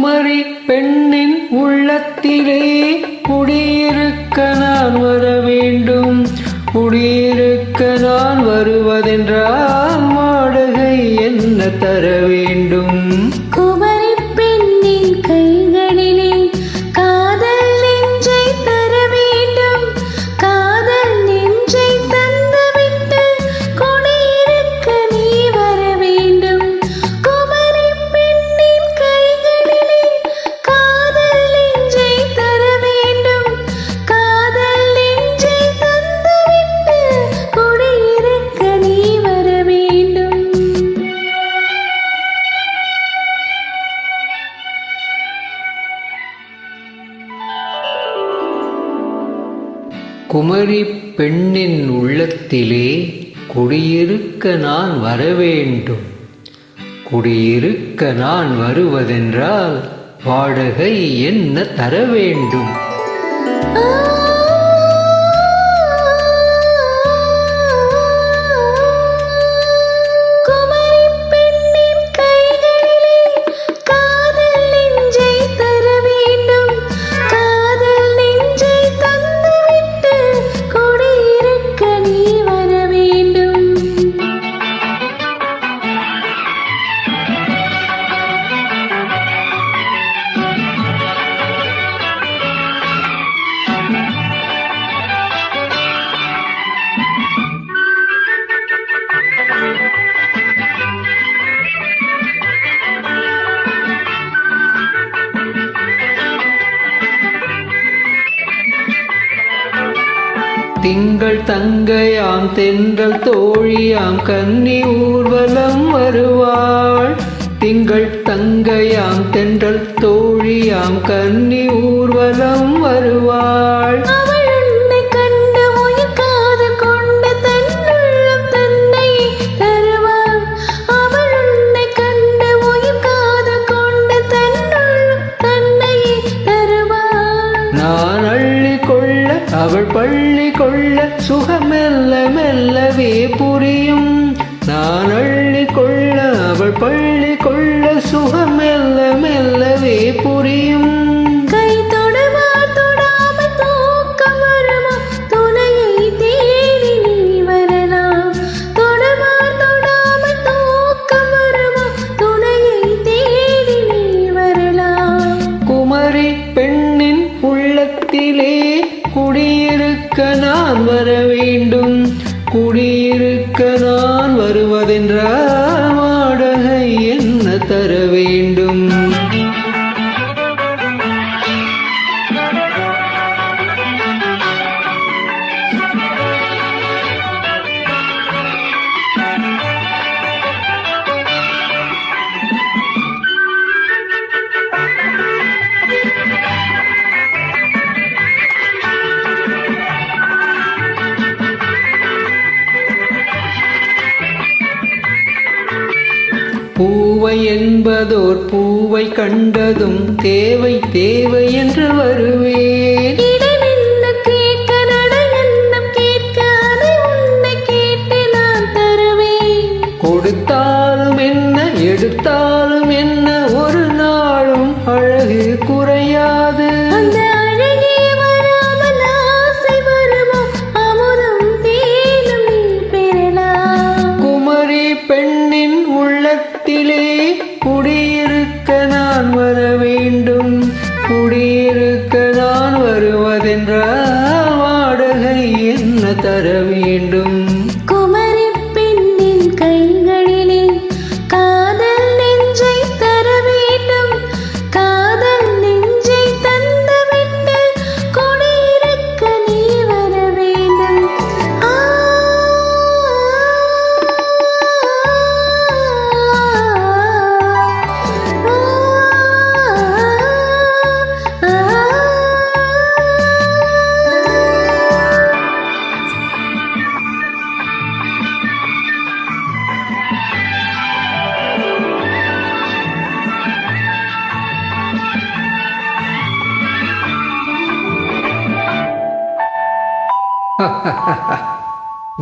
குமரி பெண்ணின் உள்ளத்திலே குடியிருக்க நான் வர வேண்டும். குடியிருக்க நான் வருவதென்றால் வாடகை என்ன தர வேண்டும்? குமரி பெண்ணின் கைகளிலே காதல் நெஞ்சை தர வேண்டும். காதல் நெஞ்சை தந்துவிட்டு குடியிருக்க நீ வர வேண்டும். குமரி பெண்ணின் கைகளிலே காதல் நெஞ்சை தர வேண்டும். காதல் நெஞ்சை தந்துவிட்டு குடியிருக்க நீ வர வேண்டும். குமரி பெண்ணின் உள்ளத்திலே குடியிருக்க நான் வர வேண்டும். குடியிருக்க நான் வருவதென்றால் வாடகை என்ன தர வேண்டும்? குமரி பெண்ணின் கைகளிலே காதல் நெஞ்சை தர வேண்டும். காதல் நெஞ்சை தந்துவிட்டு குடியிருக்க நீ வர வேண்டும். திங்கள் தங்கையாம் தென்றல் தோழியாம் கன்னி ஊர்வலம் வருவாள். திங்கள் தங்கையாம் தென்றல் தோழியாம் கன்னி ஊர்வலம் வருவாள். அவள் உன்னை கண்டு உயிர் காதல் கொண்ட தன்னுள்ளம் தன்னை தருவாள். அவள் உன்னை கண்டு உயிர் காதல் கொண்ட தன்னுள்ளம் தன்னை தருவாள். நான் அள்ளி கொள்ள அவள் பள்ளி கொள்ள சுகம் மெல்ல மெல்லவே புரியும். நான் அள்ளி கொள்ள அவள் பள்ளி கொள்ள சுகம் மெல்ல மெல்லவே புரியும். கை தொடுமா தொடாமல் தூக்கம் வருமா? துணையை தேடி நீ வரலாம். தொடுமா தொடாமல் தூக்கம் வருமா? துணையை தேடி நீ வரலாம். குமரி பெண்ணின் உள்ளத்திலே குடியிருக்க நான் வர வேண்டும். குடியிருக்க நான் வருவதென்றால் வாடகை என்ன தர வேண்டும்? பூவை என்பதோர் பூவை கண்டதும் தேவை தேவை என்று வருவேன். இடமென்ன கேட்க நடையென்னம் கேட்க அதை உன்னை கேட்டு நான் தருவேன். கொடுத்தாலும் என்ன எடுத்தாலும் என்ன ஒரு நாளும் அழகு குறையாது. அந்த அழகே வராமல் ஆசை வருமோ? அமுதம் தேனும் நீ பெறலாம். குமரி பெண்ணின் உள்ளத்திலே குடியிருக்க நான் வர வேண்டும். குடியிருக்க நான் வருவதென்றால் வாடகை என்ன தர வேண்டும்? குமரி பெண்ணின் கைகளிலே காதல் நெஞ்சை தர வேண்டும். காதல் நெஞ்சை தந்துவிட்டு குடியிருக்க நீ வர வேண்டும்.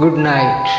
Good night.